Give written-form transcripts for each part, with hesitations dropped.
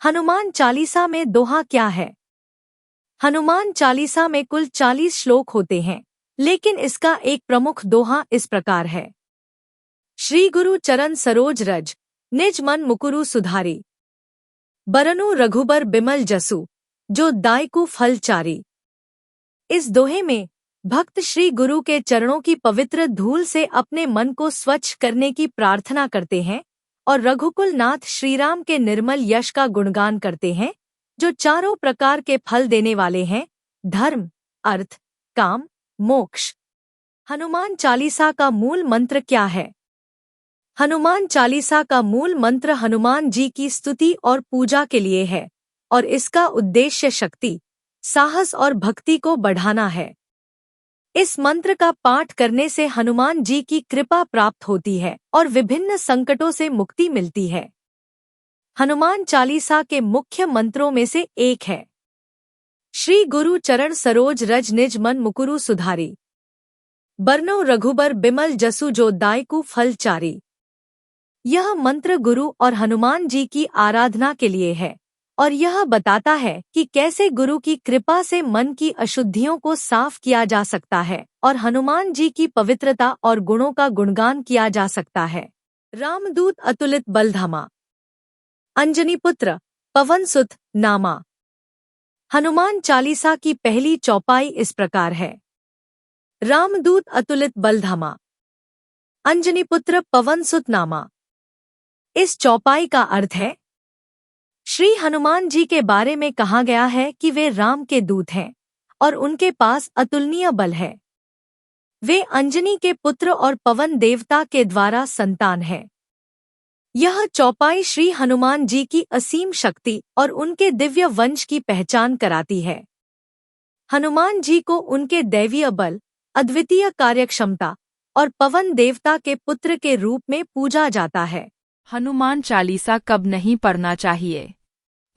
हनुमान चालीसा में दोहा क्या है? हनुमान चालीसा में कुल 40 श्लोक होते हैं, लेकिन इसका एक प्रमुख दोहा इस प्रकार है। श्री गुरु चरण सरोज रज, निज मन मुकुरु सुधारी। बरनु रघुबर बिमल जसु, जो दायकु फल चारी। इस दोहे में भक्त श्री गुरु के चरणों की पवित्र धूल से अपने मन को स्वच्छ करने की प्रार्थना करते हैं और रघुकुल नाथ श्रीराम के निर्मल यश का गुणगान करते हैं, जो चारों प्रकार के फल देने वाले हैं: धर्म, अर्थ, काम, मोक्ष। हनुमान चालीसा का मूल मंत्र क्या है? हनुमान चालीसा का मूल मंत्र हनुमान जी की स्तुति और पूजा के लिए है और इसका उद्देश्य शक्ति, साहस और भक्ति को बढ़ाना है। इस मंत्र का पाठ करने से हनुमान जी की कृपा प्राप्त होती है और विभिन्न संकटों से मुक्ति मिलती है। हनुमान चालीसा के मुख्य मंत्रों में से एक है श्री गुरु चरण सरोज रज, निज मन मुकुरु सुधारी। बरनौ रघुबर बिमल जसु, जो दायकु फल चारी। यह मंत्र गुरु और हनुमान जी की आराधना के लिए है और यह बताता है कि कैसे गुरु की कृपा से मन की अशुद्धियों को साफ किया जा सकता है और हनुमान जी की पवित्रता और गुणों का गुणगान किया जा सकता है। रामदूत अतुलित बलधामा, अंजनी पुत्र पवन सुत नामा। हनुमान चालीसा की पहली चौपाई इस प्रकार है: रामदूत अतुलित बलधामा, अंजनी पुत्र पवन सुत नामा। इस चौपाई का अर्थ है, श्री हनुमान जी के बारे में कहा गया है कि वे राम के दूत हैं और उनके पास अतुलनीय बल है। वे अंजनी के पुत्र और पवन देवता के द्वारा संतान हैं। यह चौपाई श्री हनुमान जी की असीम शक्ति और उनके दिव्य वंश की पहचान कराती है। हनुमान जी को उनके दैवीय बल, अद्वितीय कार्यक्षमता और पवन देवता के पुत्र के रूप में पूजा जाता है। हनुमान चालीसा कब नहीं पढ़ना चाहिए?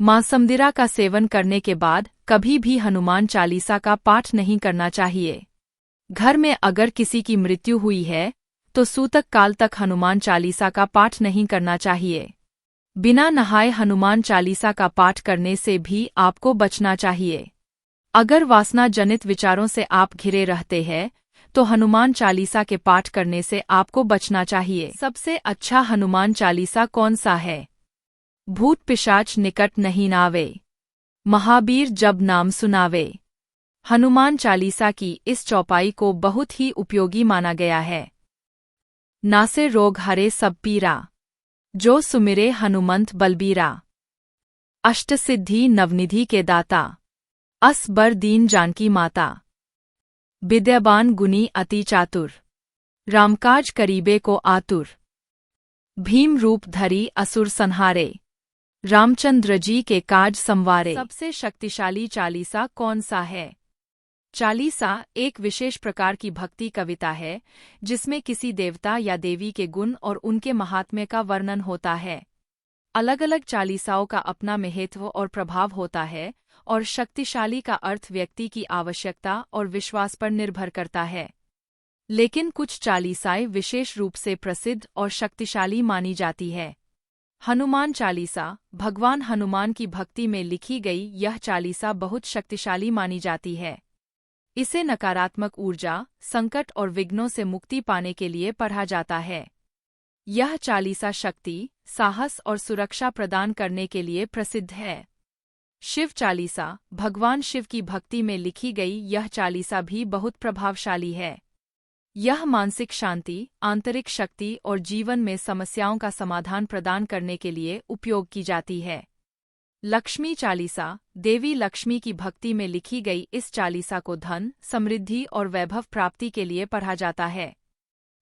मांसमदिरा का सेवन करने के बाद कभी भी हनुमान चालीसा का पाठ नहीं करना चाहिए। घर में अगर किसी की मृत्यु हुई है तो सूतक काल तक हनुमान चालीसा का पाठ नहीं करना चाहिए। बिना नहाए हनुमान चालीसा का पाठ करने से भी आपको बचना चाहिए। अगर वासना जनित विचारों से आप घिरे रहते हैं तो हनुमान चालीसा के पाठ करने से आपको बचना चाहिए। सबसे अच्छा हनुमान चालीसा कौन सा है? भूत पिशाच निकट नहीं नावे, महावीर जब नाम सुनावे। हनुमान चालीसा की इस चौपाई को बहुत ही उपयोगी माना गया है। नासे रोग हरे सब पीरा, जो सुमिरे हनुमंत बलबीरा। अष्टसिद्धि नवनिधि के दाता, अस बर दीन जानकी माता। विद्यावान गुनी अति चातुर, रामकाज करीबे को आतुर। भीम रूप धरी असुर संहारे, रामचंद्र जी के काज संवारे। सबसे शक्तिशाली चालीसा कौन सा है? चालीसा एक विशेष प्रकार की भक्ति कविता है जिसमें किसी देवता या देवी के गुण और उनके महात्म्य का वर्णन होता है। अलग अलग चालीसाओं का अपना महत्व और प्रभाव होता है और शक्तिशाली का अर्थ व्यक्ति की आवश्यकता और विश्वास पर निर्भर करता है। लेकिन कुछ चालीसाएं विशेष रूप से प्रसिद्ध और शक्तिशाली मानी जाती है। हनुमान चालीसा भगवान हनुमान की भक्ति में लिखी गई यह चालीसा बहुत शक्तिशाली मानी जाती है। इसे नकारात्मक ऊर्जा, संकट और विघ्नों से मुक्ति पाने के लिए पढ़ा जाता है। यह चालीसा शक्ति, साहस और सुरक्षा प्रदान करने के लिए प्रसिद्ध है। शिव चालीसा भगवान शिव की भक्ति में लिखी गई यह चालीसा भी बहुत प्रभावशाली है। यह मानसिक शांति, आंतरिक शक्ति और जीवन में समस्याओं का समाधान प्रदान करने के लिए उपयोग की जाती है। लक्ष्मी चालीसा देवी लक्ष्मी की भक्ति में लिखी गई इस चालीसा को धन, समृद्धि और वैभव प्राप्ति के लिए पढ़ा जाता है।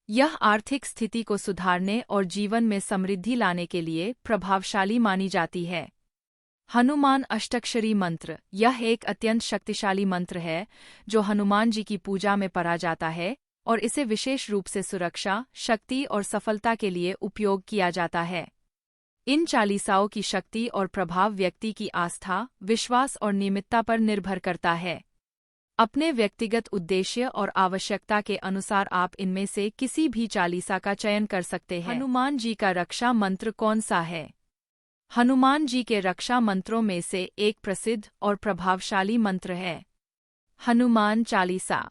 यह आर्थिक स्थिति को सुधारने और जीवन में समृद्धि लाने के लिए प्रभावशाली मानी जाती है। हनुमान अष्टक्षरी मंत्र यह एक अत्यंत शक्तिशाली मंत्र है जो हनुमान जी की पूजा में पढ़ा जाता है और इसे विशेष रूप से सुरक्षा, शक्ति और सफलता के लिए उपयोग किया जाता है। इन चालीसाओं की शक्ति और प्रभाव व्यक्ति की आस्था, विश्वास और नियमितता पर निर्भर करता है। अपने व्यक्तिगत उद्देश्य और आवश्यकता के अनुसार आप इनमें से किसी भी चालीसा का चयन कर सकते हैं। हनुमान जी का रक्षा मंत्र कौन सा है? हनुमान जी के रक्षा मंत्रों में से एक प्रसिद्ध और प्रभावशाली मंत्र है हनुमान चालीसा।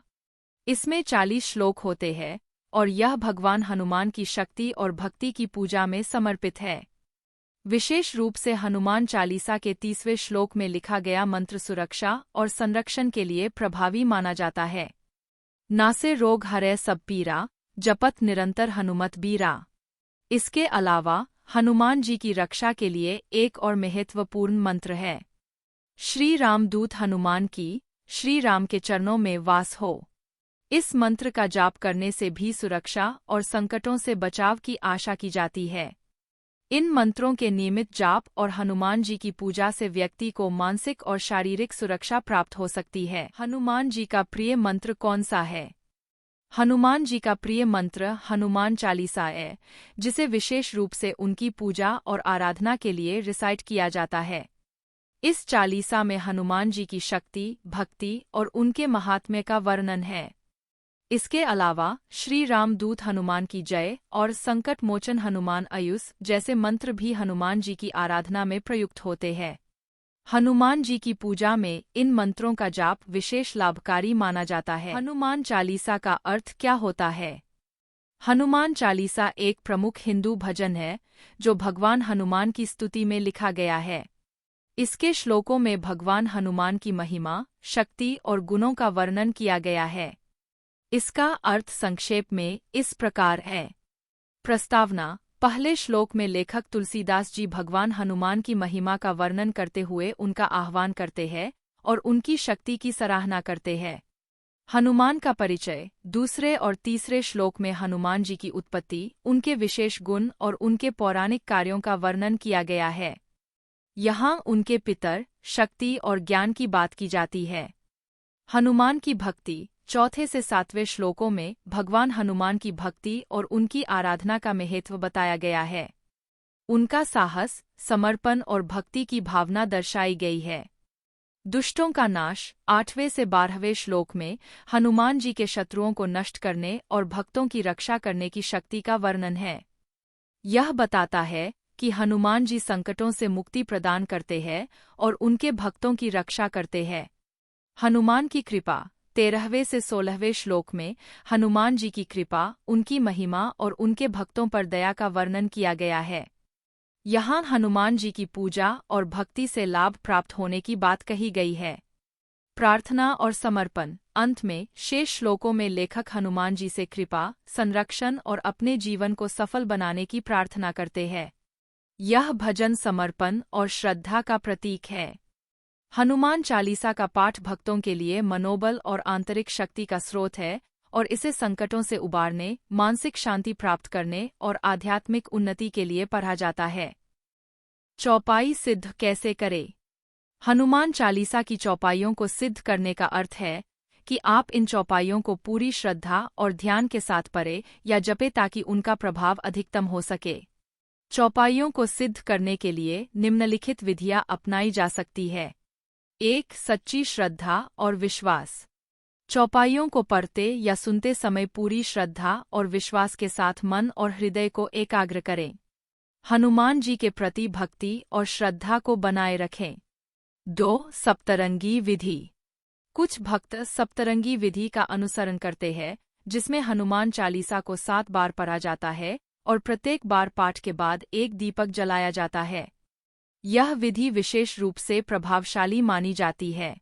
इसमें 40 श्लोक होते हैं और यह भगवान हनुमान की शक्ति और भक्ति की पूजा में समर्पित है। विशेष रूप से हनुमान चालीसा के 30वें श्लोक में लिखा गया मंत्र सुरक्षा और संरक्षण के लिए प्रभावी माना जाता है। नासे रोग हरै सब पीरा, जपत निरंतर हनुमत बीरा। इसके अलावा हनुमान जी की रक्षा के लिए एक और महत्वपूर्ण मंत्र है श्री राम दूत हनुमान की, श्री राम के चरणों में वास हो। इस मंत्र का जाप करने से भी सुरक्षा और संकटों से बचाव की आशा की जाती है। इन मंत्रों के नियमित जाप और हनुमान जी की पूजा से व्यक्ति को मानसिक और शारीरिक सुरक्षा प्राप्त हो सकती है। हनुमान जी का प्रिय मंत्र कौन सा है? हनुमान जी का प्रिय मंत्र हनुमान चालीसा है, जिसे विशेष रूप से उनकी पूजा और आराधना के लिए रिसाइट किया जाता है। इस चालीसा में हनुमान जी की शक्ति, भक्ति और उनके महात्म्य का वर्णन है। इसके अलावा श्री राम दूत हनुमान की जय और संकट मोचन हनुमान आयुष जैसे मंत्र भी हनुमान जी की आराधना में प्रयुक्त होते हैं। हनुमान जी की पूजा में इन मंत्रों का जाप विशेष लाभकारी माना जाता है। हनुमान चालीसा का अर्थ क्या होता है? हनुमान चालीसा एक प्रमुख हिंदू भजन है जो भगवान हनुमान की स्तुति में लिखा गया है। इसके श्लोकों में भगवान हनुमान की महिमा, शक्ति और गुणों का वर्णन किया गया है। इसका अर्थ संक्षेप में इस प्रकार है। प्रस्तावना: पहले श्लोक में लेखक तुलसीदास जी भगवान हनुमान की महिमा का वर्णन करते हुए उनका आह्वान करते हैं और उनकी शक्ति की सराहना करते हैं। हनुमान का परिचय: दूसरे और तीसरे श्लोक में हनुमान जी की उत्पत्ति, उनके विशेष गुण और उनके पौराणिक कार्यों का वर्णन किया गया है। यहाँ उनके पितर, शक्ति और ज्ञान की बात की जाती है। हनुमान की भक्ति: चौथे से 7वें श्लोकों में भगवान हनुमान की भक्ति और उनकी आराधना का महत्व बताया गया है। उनका साहस, समर्पण और भक्ति की भावना दर्शाई गई है। दुष्टों का नाश: 8वें से 12वें श्लोक में हनुमान जी के शत्रुओं को नष्ट करने और भक्तों की रक्षा करने की शक्ति का वर्णन है। यह बताता है कि हनुमान जी संकटों से मुक्ति प्रदान करते हैं और उनके भक्तों की रक्षा करते हैं। हनुमान की कृपा: 13वें से 16वें श्लोक में हनुमान जी की कृपा, उनकी महिमा और उनके भक्तों पर दया का वर्णन किया गया है। यहाँ हनुमान जी की पूजा और भक्ति से लाभ प्राप्त होने की बात कही गई है। प्रार्थना और समर्पण: अंत में शेष श्लोकों में लेखक हनुमान जी से कृपा, संरक्षण और अपने जीवन को सफल बनाने की प्रार्थना करते हैं। यह भजन समर्पण और श्रद्धा का प्रतीक है। हनुमान चालीसा का पाठ भक्तों के लिए मनोबल और आंतरिक शक्ति का स्रोत है और इसे संकटों से उबारने, मानसिक शांति प्राप्त करने और आध्यात्मिक उन्नति के लिए पढ़ा जाता है। चौपाई सिद्ध कैसे करें? हनुमान चालीसा की चौपाइयों को सिद्ध करने का अर्थ है कि आप इन चौपाइयों को पूरी श्रद्धा और ध्यान के साथ पढ़ें या जपें ताकि उनका प्रभाव अधिकतम हो सके। चौपाइयों को सिद्ध करने के लिए निम्नलिखित विधियां अपनाई जा सकती है। 1. सच्ची श्रद्धा और विश्वास: चौपाइयों को पढ़ते या सुनते समय पूरी श्रद्धा और विश्वास के साथ मन और हृदय को एकाग्र करें। हनुमान जी के प्रति भक्ति और श्रद्धा को बनाए रखें। 2. सप्तरंगी विधि: कुछ भक्त सप्तरंगी विधि का अनुसरण करते हैं, जिसमें हनुमान चालीसा को 7 बार पढ़ा जाता है और प्रत्येक बार पाठ के बाद एक दीपक जलाया जाता है। यह विधि विशेष रूप से प्रभावशाली मानी जाती है।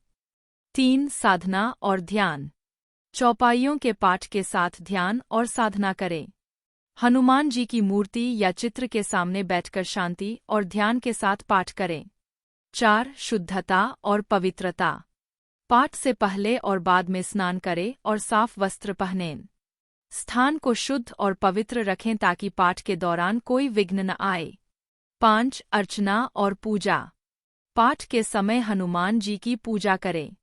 3. साधना और ध्यान: चौपाइयों के पाठ के साथ ध्यान और साधना करें। हनुमान जी की मूर्ति या चित्र के सामने बैठकर शांति और ध्यान के साथ पाठ करें। 4. शुद्धता और पवित्रता: पाठ से पहले और बाद में स्नान करें और साफ वस्त्र पहनें। स्थान को शुद्ध और पवित्र रखें ताकि पाठ के दौरान कोई विघ्न न आए। 5. अर्चना और पूजा: पाठ के समय हनुमान जी की पूजा करें।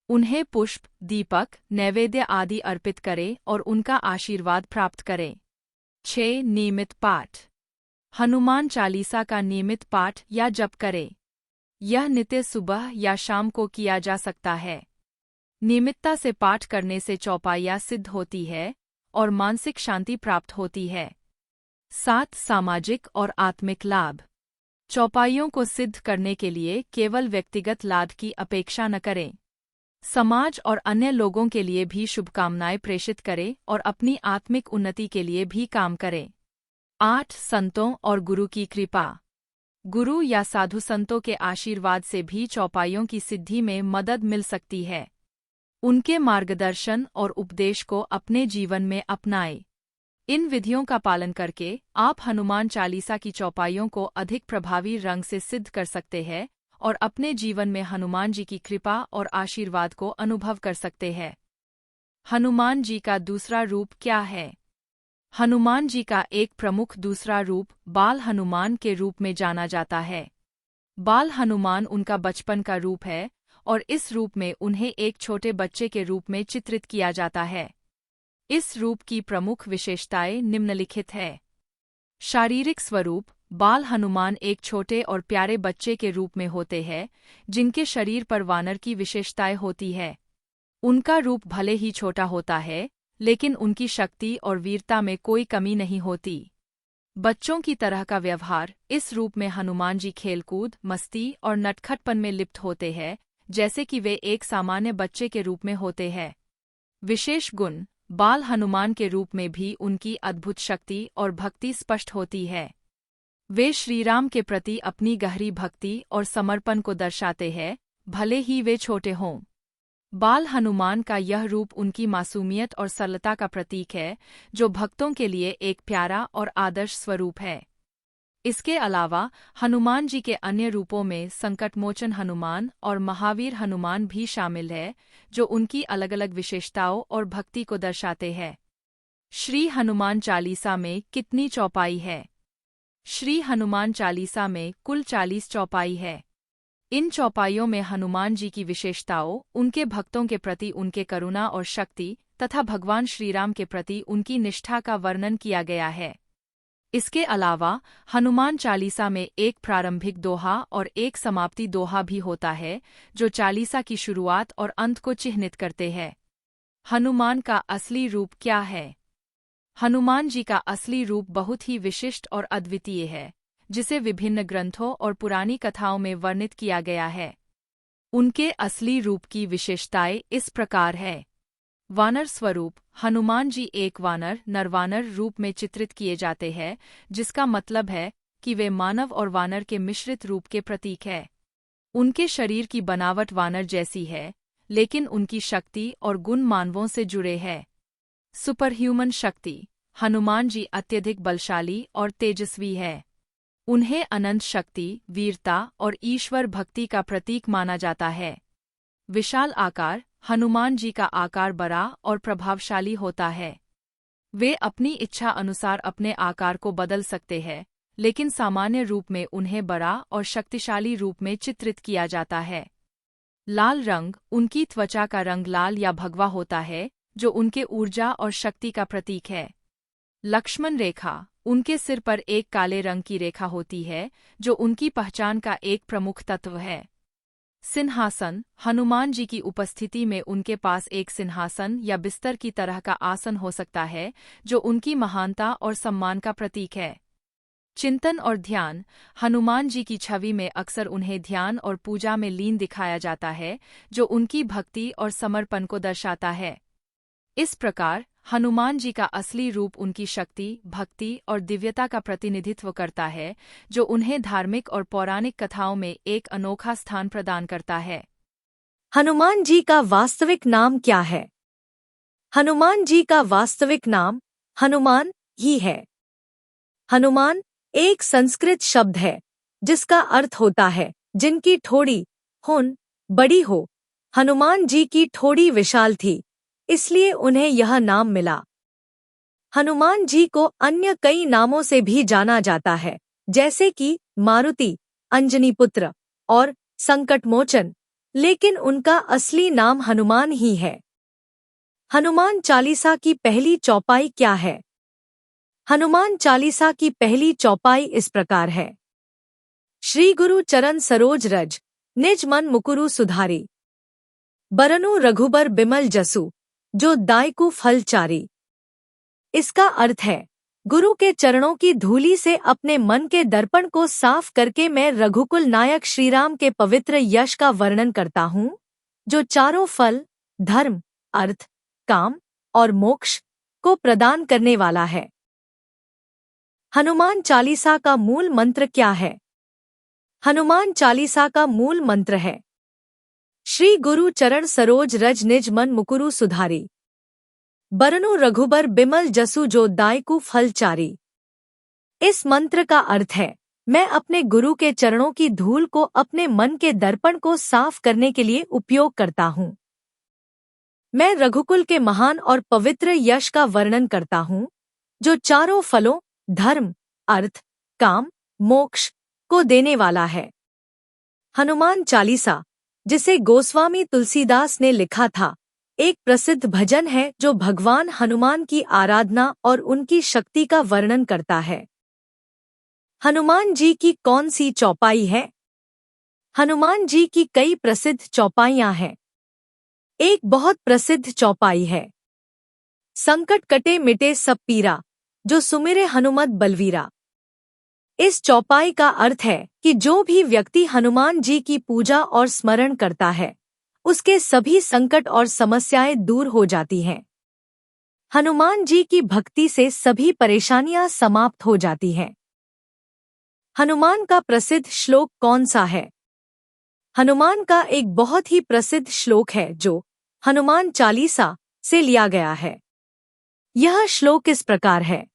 उन्हें पुष्प, दीपक, नैवेद्य आदि अर्पित करें और उनका आशीर्वाद प्राप्त करें। 6. नियमित पाठ: हनुमान चालीसा का नियमित पाठ या जप करें। यह नित्य सुबह या शाम को किया जा सकता है। नियमितता से पाठ करने से चौपाइयाँ सिद्ध होती है और मानसिक शांति प्राप्त होती है। 7. सामाजिक और आत्मिक लाभ: चौपाइयों को सिद्ध करने के लिए केवल व्यक्तिगत लाभ की अपेक्षा न करें। समाज और अन्य लोगों के लिए भी शुभकामनाएं प्रेषित करें और अपनी आत्मिक उन्नति के लिए भी काम करें। 8 संतों और गुरु की कृपा। गुरु या साधु संतों के आशीर्वाद से भी चौपाइयों की सिद्धि में मदद मिल सकती है। उनके मार्गदर्शन और उपदेश को अपने जीवन में अपनाएं। इन विधियों का पालन करके आप हनुमान चालीसा की चौपाइयों को अधिक प्रभावी रंग से सिद्ध कर सकते हैं और अपने जीवन में हनुमान जी की कृपा और आशीर्वाद को अनुभव कर सकते हैं। हनुमान जी का दूसरा रूप क्या है? हनुमान जी का एक प्रमुख दूसरा रूप बाल हनुमान के रूप में जाना जाता है। बाल हनुमान उनका बचपन का रूप है और इस रूप में उन्हें एक छोटे बच्चे के रूप में चित्रित किया जाता है। इस रूप की प्रमुख विशेषताएं निम्नलिखित है। शारीरिक स्वरूप बाल हनुमान एक छोटे और प्यारे बच्चे के रूप में होते हैं, जिनके शरीर पर वानर की विशेषताएं होती है। उनका रूप भले ही छोटा होता है, लेकिन उनकी शक्ति और वीरता में कोई कमी नहीं होती। बच्चों की तरह का व्यवहार। इस रूप में हनुमान जी खेलकूद, मस्ती और नटखटपन में लिप्त होते हैं, जैसे कि वे एक सामान्य बच्चे के रूप में होते हैं। विशेष गुण बाल हनुमान के रूप में भी उनकी अद्भुत शक्ति और भक्ति स्पष्ट होती है। वे श्रीराम के प्रति अपनी गहरी भक्ति और समर्पण को दर्शाते हैं, भले ही वे छोटे हों। बाल हनुमान का यह रूप उनकी मासूमियत और सरलता का प्रतीक है, जो भक्तों के लिए एक प्यारा और आदर्श स्वरूप है। इसके अलावा हनुमान जी के अन्य रूपों में संकटमोचन हनुमान और महावीर हनुमान भी शामिल है, जो उनकी अलग अलग विशेषताओं और भक्ति को दर्शाते हैं। श्री हनुमान चालीसा में कितनी चौपाई है? श्री हनुमान चालीसा में कुल 40 चौपाई है। इन चौपाइयों में हनुमान जी की विशेषताओं, उनके भक्तों के प्रति उनके करुणा और शक्ति तथा भगवान श्रीराम के प्रति उनकी निष्ठा का वर्णन किया गया है। इसके अलावा हनुमान चालीसा में एक प्रारंभिक दोहा और एक समाप्ति दोहा भी होता है, जो चालीसा की शुरुआत और अंत को चिह्नित करते हैं। हनुमान का असली रूप क्या है? हनुमान जी का असली रूप बहुत ही विशिष्ट और अद्वितीय है, जिसे विभिन्न ग्रंथों और पुरानी कथाओं में वर्णित किया गया है। उनके असली रूप की विशेषताएं इस प्रकार है। वानर स्वरूप हनुमान जी एक वानर नरवानर रूप में चित्रित किए जाते हैं, जिसका मतलब है कि वे मानव और वानर के मिश्रित रूप के प्रतीक है। उनके शरीर की बनावट वानर जैसी है, लेकिन उनकी शक्ति और गुण मानवों से जुड़े हैं। सुपरह्यूमन शक्ति हनुमान जी अत्यधिक बलशाली और तेजस्वी है। उन्हें अनंत शक्ति, वीरता और ईश्वर भक्ति का प्रतीक माना जाता है। विशाल आकार हनुमान जी का आकार बड़ा और प्रभावशाली होता है। वे अपनी इच्छा अनुसार अपने आकार को बदल सकते हैं, लेकिन सामान्य रूप में उन्हें बड़ा और शक्तिशाली रूप में चित्रित किया जाता है। लाल रंग उनकी त्वचा का रंग लाल या भगवा होता है, जो उनके ऊर्जा और शक्ति का प्रतीक है। लक्ष्मण रेखा उनके सिर पर एक काले रंग की रेखा होती है, जो उनकी पहचान का एक प्रमुख तत्व है। सिंहासन हनुमान जी की उपस्थिति में उनके पास एक सिंहासन या बिस्तर की तरह का आसन हो सकता है, जो उनकी महानता और सम्मान का प्रतीक है। चिंतन और ध्यान हनुमान जी की छवि में अक्सर उन्हें ध्यान और पूजा में लीन दिखाया जाता है, जो उनकी भक्ति और समर्पण को दर्शाता है। इस प्रकार हनुमान जी का असली रूप उनकी शक्ति, भक्ति और दिव्यता का प्रतिनिधित्व करता है, जो उन्हें धार्मिक और पौराणिक कथाओं में एक अनोखा स्थान प्रदान करता है। हनुमान जी का वास्तविक नाम क्या है? हनुमान जी का वास्तविक नाम हनुमान ही है। हनुमान एक संस्कृत शब्द है, जिसका अर्थ होता है जिनकी ठोड़ी हुन बड़ी हो। हनुमान जी की ठोड़ी विशाल थी, इसलिए उन्हें यह नाम मिला। हनुमान जी को अन्य कई नामों से भी जाना जाता है, जैसे कि मारुति, अंजनी पुत्र और संकटमोचन, लेकिन उनका असली नाम हनुमान ही है। हनुमान चालीसा की पहली चौपाई क्या है? हनुमान चालीसा की पहली चौपाई इस प्रकार है। श्री गुरु चरण सरोज रज, निज मन मुकुरु सुधारी। बरनु रघुबर बिमल जसु, जो दायकु फल चारी। इसका अर्थ है, गुरु के चरणों की धूलि से अपने मन के दर्पण को साफ करके मैं रघुकुल नायक श्रीराम के पवित्र यश का वर्णन करता हूँ, जो चारों फल, धर्म, अर्थ, काम और मोक्ष को प्रदान करने वाला है। हनुमान चालीसा का मूल मंत्र क्या है? हनुमान चालीसा का मूल मंत्र है, श्री गुरु चरण सरोज रज निज मन मुकुरु सुधारी, बरनु रघुबर बिमल जसु जो दायकु फल चारी। इस मंत्र का अर्थ है, मैं अपने गुरु के चरणों की धूल को अपने मन के दर्पण को साफ करने के लिए उपयोग करता हूँ। मैं रघुकुल के महान और पवित्र यश का वर्णन करता हूँ, जो चारों फलों, धर्म, अर्थ, काम, मोक्ष को देने वाला है। हनुमान चालीसा, जिसे गोस्वामी तुलसीदास ने लिखा था, एक प्रसिद्ध भजन है जो भगवान हनुमान की आराधना और उनकी शक्ति का वर्णन करता है। हनुमान जी की कौन सी चौपाई है? हनुमान जी की कई प्रसिद्ध चौपाइयां हैं। एक बहुत प्रसिद्ध चौपाई है, संकट कटे मिटे सब पीरा, जो सुमिरे हनुमत बलवीरा। इस चौपाई का अर्थ है कि जो भी व्यक्ति हनुमान जी की पूजा और स्मरण करता है, उसके सभी संकट और समस्याएं दूर हो जाती हैं। हनुमान जी की भक्ति से सभी परेशानियां समाप्त हो जाती हैं। हनुमान का प्रसिद्ध श्लोक कौन सा है? हनुमान का एक बहुत ही प्रसिद्ध श्लोक है जो हनुमान चालीसा से लिया गया है। यह श्लोक इस प्रकार है,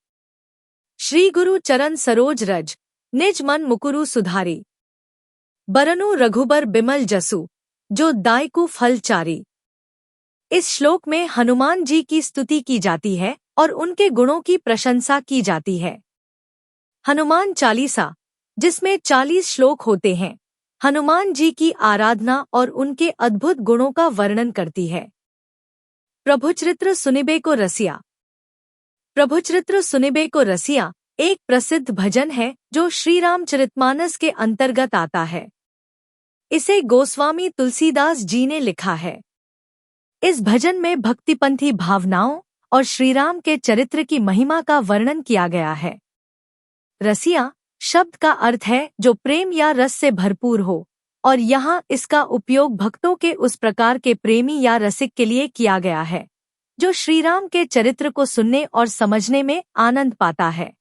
श्री गुरु चरण सरोज रज निज मन मुकुरु सुधारी, बरनु रघुबर बिमल जसु जो दायकु फल चारी। इस श्लोक में हनुमान जी की स्तुति की जाती है और उनके गुणों की प्रशंसा की जाती है। हनुमान चालीसा, जिसमें 40 श्लोक होते हैं, हनुमान जी की आराधना और उनके अद्भुत गुणों का वर्णन करती है। प्रभुचरित्र सुनिबे को रसिया। प्रभुचरित्र सुनिबे को रसिया एक प्रसिद्ध भजन है जो श्री रामचरितमानस के अंतर्गत आता है। इसे गोस्वामी तुलसीदास जी ने लिखा है। इस भजन में भक्तिपंथी भावनाओं और श्रीराम के चरित्र की महिमा का वर्णन किया गया है। रसिया शब्द का अर्थ है जो प्रेम या रस से भरपूर हो, और यहाँ इसका उपयोग भक्तों के उस प्रकार के प्रेमी या रसिक के लिए किया गया है जो श्रीराम के चरित्र को सुनने और समझने में आनंद पाता है।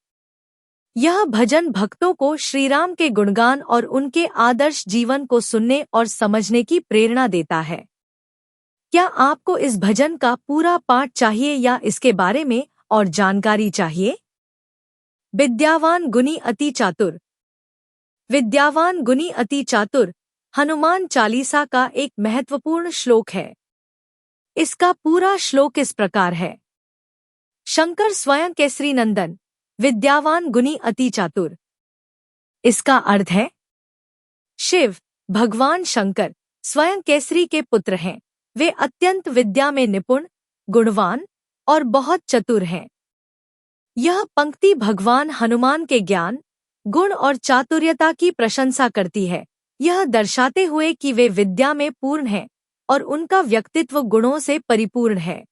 यह भजन भक्तों को श्रीराम के गुणगान और उनके आदर्श जीवन को सुनने और समझने की प्रेरणा देता है। क्या आपको इस भजन का पूरा पाठ चाहिए या इसके बारे में और जानकारी चाहिए? विद्यावान गुणी अति चातुर। विद्यावान गुणी अति चातुर हनुमान चालीसा का एक महत्वपूर्ण श्लोक है। इसका पूरा श्लोक इस प्रकार है, शंकर स्वयं केसरी नंदन, विद्यावान गुणी अति चातुर। इसका अर्थ है, शिव भगवान शंकर स्वयं केसरी के पुत्र हैं। वे अत्यंत विद्या में निपुण, गुणवान और बहुत चतुर हैं। यह पंक्ति भगवान हनुमान के ज्ञान, गुण और चातुर्यता की प्रशंसा करती है, यह दर्शाते हुए कि वे विद्या में पूर्ण हैं और उनका व्यक्तित्व गुणों से परिपूर्ण है।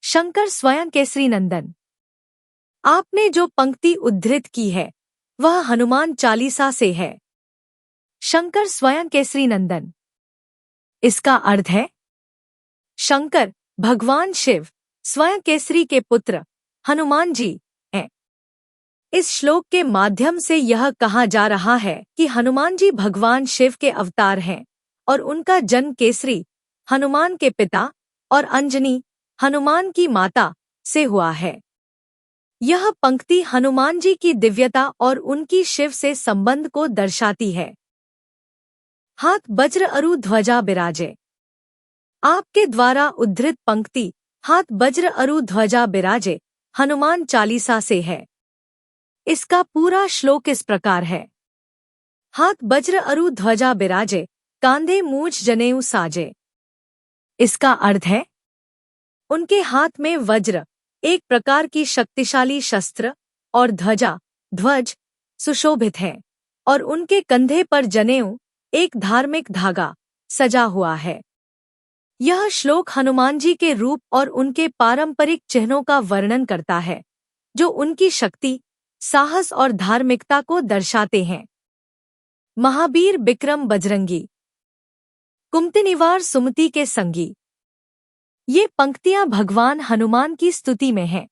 शंकर स्वयं केसरी नंदन। आपने जो पंक्ति उद्धृत की है वह हनुमान चालीसा से है। शंकर स्वयं केसरी नंदन, इसका अर्थ है, शंकर भगवान शिव स्वयं केसरी के पुत्र हनुमान जी हैं। इस श्लोक के माध्यम से यह कहा जा रहा है कि हनुमान जी भगवान शिव के अवतार हैं और उनका जन्म केसरी हनुमान के पिता और अंजनी हनुमान की माता से हुआ है। यह पंक्ति हनुमान जी की दिव्यता और उनकी शिव से संबंध को दर्शाती है। हाथ वज्र अरु ध्वजा बिराजे। आपके द्वारा उद्धृत पंक्ति हाथ वज्र अरु ध्वजा बिराजे हनुमान चालीसा से है। इसका पूरा श्लोक इस प्रकार है, हाथ वज्र अरु ध्वजा बिराजे, कांधे मूछ जनेऊ साजे। इसका अर्थ है, उनके हाथ में वज्र एक प्रकार की शक्तिशाली शस्त्र और ध्वजा ध्वज सुशोभित है और उनके कंधे पर जनेऊ एक धार्मिक धागा सजा हुआ है। यह श्लोक हनुमान जी के रूप और उनके पारंपरिक चिन्हों का वर्णन करता है जो उनकी शक्ति, साहस और धार्मिकता को दर्शाते हैं। महावीर बिक्रम बजरंगी, कुमतिनिवार सुमति के संगी। ये पंक्तियां भगवान हनुमान की स्तुति में हैं।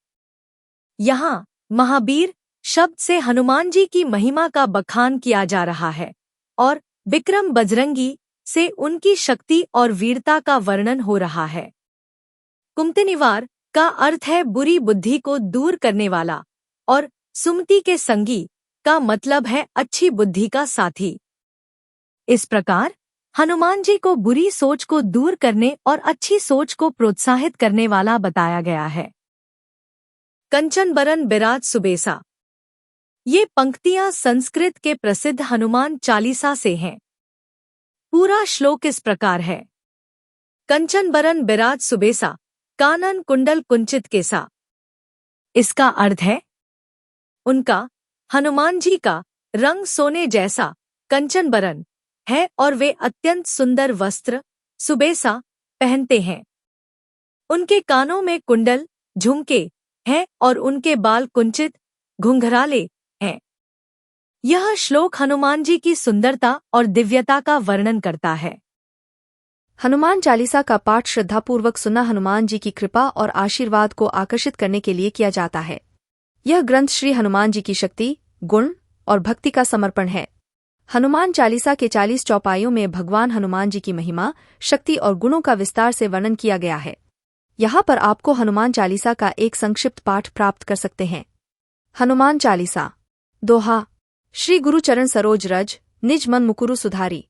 यहाँ महावीर शब्द से हनुमान जी की महिमा का बखान किया जा रहा है और बिक्रम बजरंगी से उनकी शक्ति और वीरता का वर्णन हो रहा है। कुमतिनिवार का अर्थ है बुरी बुद्धि को दूर करने वाला और सुमति के संगी का मतलब है अच्छी बुद्धि का साथी। इस प्रकार हनुमान जी को बुरी सोच को दूर करने और अच्छी सोच को प्रोत्साहित करने वाला बताया गया है। कंचन बरन बिराज सुबेसा। ये पंक्तियां संस्कृत के प्रसिद्ध हनुमान चालीसा से हैं। पूरा श्लोक इस प्रकार है। कंचन बरन बिराज सुबेसा, कानन कुंडल कुंचित केसा। इसका अर्थ है उनका, हनुमान जी का रंग सोने जैसा कंचन बरन है और वे अत्यंत सुंदर वस्त्र सुबेसा पहनते हैं। उनके कानों में कुंडल झुमके हैं और उनके बाल कुंचित घुंघराले हैं। यह श्लोक हनुमान जी की सुंदरता और दिव्यता का वर्णन करता है। हनुमान चालीसा का पाठ श्रद्धापूर्वक सुनना हनुमान जी की कृपा और आशीर्वाद को आकर्षित करने के लिए किया जाता है। यह ग्रंथ श्री हनुमान जी की शक्ति, गुण और भक्ति का समर्पण है। हनुमान चालीसा के 40 चौपाइयों में भगवान हनुमान जी की महिमा, शक्ति और गुणों का विस्तार से वर्णन किया गया है। यहाँ पर आपको हनुमान चालीसा का एक संक्षिप्त पाठ प्राप्त कर सकते हैं। हनुमान चालीसा। दोहा। श्री गुरु चरण सरोज रज, निज मन मुकुरु सुधारी।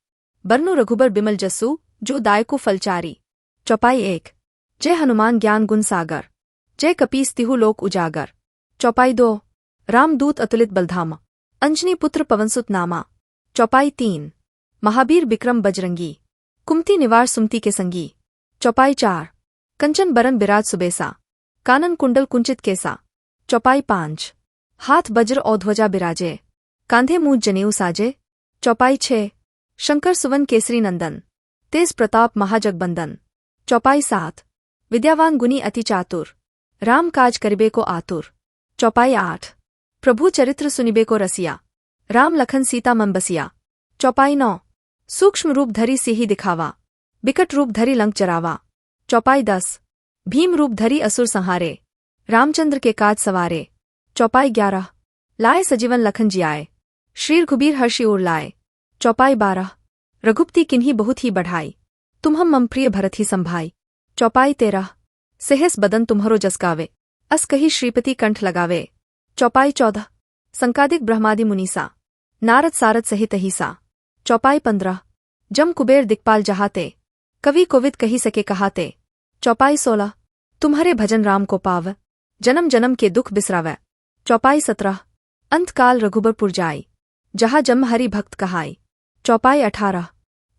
बरनु रघुबर बिमल जस्सु, जो दायकु फलचारी। चौपाई 1। जय हनुमान ज्ञान गुण सागर, जय कपीस तिहु लोक उजागर। चौपाई 2। रामदूत अतुलित बलधामा, अंजनी पुत्र पवनसुत नामा। चौपाई 3। महावीर बिक्रम बजरंगी, कुमति निवार सुमति के संगी। चौपाई 4। कंचन बरन बिराज सुबेसा, कानन कुंडल कुंचित केसा। चौपाई 5। हाथ वज्र और ध्वजा बिराजे, कांधे मूज जनेऊ साजे। चौपाई 6। शंकर सुवन केसरी नंदन, तेज प्रताप महाजगबंदन। चौपाई 7। विद्यावान गुनी अति चातुर, राम काज करिबे को आतुर। चौपाई 8। प्रभु चरित्र सुनिबे को रसिया, राम लखन सीता मन बसिया। चौपाई 9। सूक्ष्म रूप धरी सिही दिखावा, बिकट रूप धरी लंक जरावा। चौपाई 10। भीम रूप धरी असुर संहारे, रामचंद्र के काज सवारे। चौपाई 11। लाए सजीवन लखन जियाए, श्री रघुबीर हर्षि उर लाए। चौपाई 12। रघुपति किन्हीं बहुत ही बढ़ाई, तुम्हम मम प्रिय भरत ही संभाई। चौपाई 13। सेहस बदन तुम्हरो जस गावे, अस कही श्रीपति कंठ लगावे। चौपाई 14। संकादिक ब्रह्मादि मुनीसा, नारद सारद सहित अहिसा। चौपाई 15। जम कुबेर दिक्पाल जहाते, कवि कोविद कही सके कहाते। चौपाई 16। तुम्हारे भजन राम को पाव, जन्म जन्म के दुख बिसरावै। चौपाई 17। अंतकाल रघुबरपुर जाई, जहाँ जम हरि भक्त कहाई। चौपाई 18।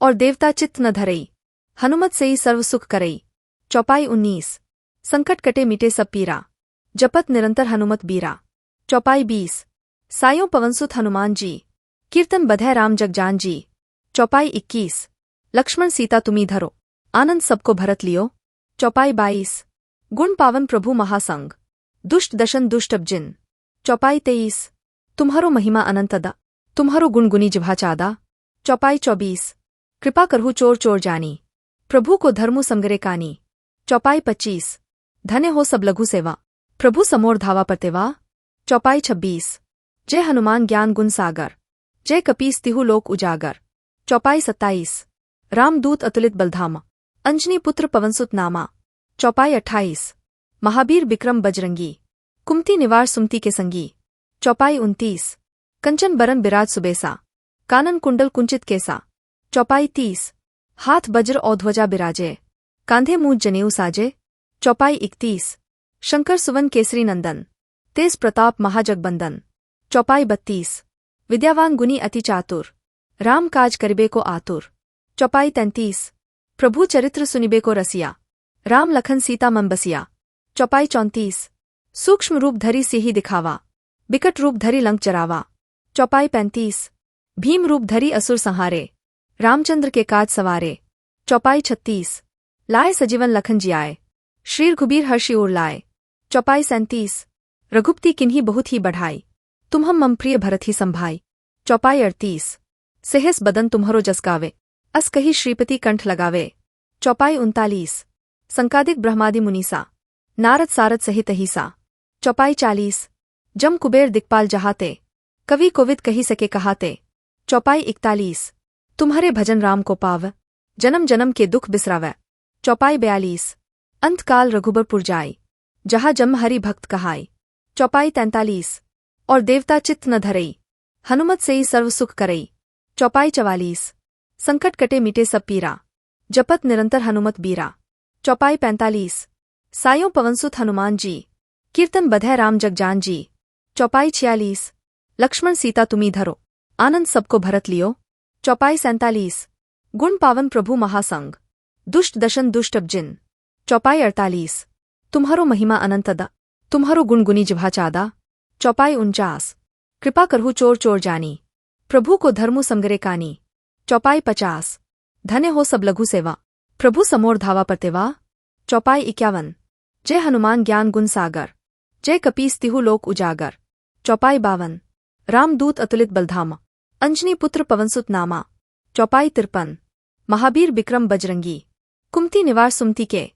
और देवता चित्त न धरई, हनुमत से ही सर्व सुख करई। चौपाई 19। संकट कटे मिटे सब पीरा, जपत निरंतर हनुमत बीरा। चौपाई 20। सायों पवनसुत हनुमान जी, कीर्तन बधै राम जगजान जी। चौपाई 21। लक्ष्मण सीता तुम्ही धरो, आनंद सबको भरत लियो। चौपाई 22। गुण पावन प्रभु महासंग, दुष्ट दशन दुष्ट अपजिन। चौपाई 23। तुम्हारो महिमा अनंतदा, तुम्हारो गुण गुनी जिभा चादा। चौपाई 24। कृपा करहु चोर चोर जानी, प्रभु को धर्मु संगरे कानी। चौपाई 25। धन्य हो सब लघु सेवा, प्रभु समोर धावा परतेवा। चौपाई 26। जय हनुमान ज्ञान गुण सागर, जय कपीस तिहु लोक उजागर। चौपाई 27। रामदूत अतुलित बलधामा, अंजनी पुत्र पवनसुत नामा। चौपाई 28। महावीर बिक्रम बजरंगी, कुमति निवार सुमति के संगी। चौपाई 29। कंचन बरन बिराज सुबेसा, कानन कुंडल कुंचित केसा। चौपाई 30। हाथ वज्र और ध्वजा बिराजे, कांधे मूज जनेऊ साजे। चौपाई 31। शंकर सुवन केसरी नंदन, तेज प्रताप महाजगबंदन। चौपाई 32। विद्यावान गुनी अति चातुर, राम काज करिबे को आतुर। चौपाई 33। प्रभु चरित्र सुनिबे को रसिया, राम लखन सीता मन बसिया। चौपाई 34। सूक्ष्म रूप धरी सिही दिखावा, बिकट रूप धरी लंक जरावा। चौपाई 35। भीम रूप धरी असुर संहारे, रामचंद्र के काज सवारे। चौपाई 36। लाए सजीवन लखन जियाए, श्री रघुबीर हर्षि उर लाए। चौपाई 37। रघुपति किन्हीं बहुत ही बढ़ाई, तुम हम मम प्रिय भरत ही संभाई। चौपाई 38। सेहस बदन तुम्हरो जस गावे, अस कही श्रीपति कंठ लगावे। चौपाई 39। संकादिक ब्रह्मादि मुनीसा, नारद सारद सहित अहिसा। चौपाई 40। जम कुबेर दिक्पाल जहाते, कवि कोविद कही सके कहाते। चौपाई 41। तुम्हारे भजन राम को पाव, जन्म जन्म के दुख बिसरावै। चौपाई 42। अंतकाल रघुबरपुर जाई, जहाँ जम हरि भक्त कहाई। चौपाई 43। और देवता चित्त न धरई, हनुमत से ही सर्व सुख करई। चौपाई 44। संकट कटे मिटे सब पीरा, जपत निरंतर हनुमत बीरा। चौपाई 45। सायों पवनसुत हनुमान जी, कीर्तन बधै राम जगजान जी। चौपाई 46। लक्ष्मण सीता तुम्ही धरो, आनंद सबको भरत लियो। चौपाई 47। गुण पावन प्रभु महासंग, दुष्ट दशन दुष्ट अपजिन। चौपाई 48। तुम्हारो महिमा अनंतदा, तुम्हारो गुण गुनी जिह्वा चादा। चौपाई 49। कृपा करहु चोर चोर जानी, प्रभु को धर्मु समगरे कानी। चौपाई 50। धन्य हो सब लघु सेवा, प्रभु समोर धावा परतेवा। चौपाई 51। जय हनुमान ज्ञान गुण सागर, जय कपीस तिहु लोक उजागर। चौपाई 52। रामदूत अतुलित बलधामा, अंजनी पुत्र पवनसुत नामा। चौपाई 53। महावीर बिक्रम बजरंगी, कुमति निवार सुमति के।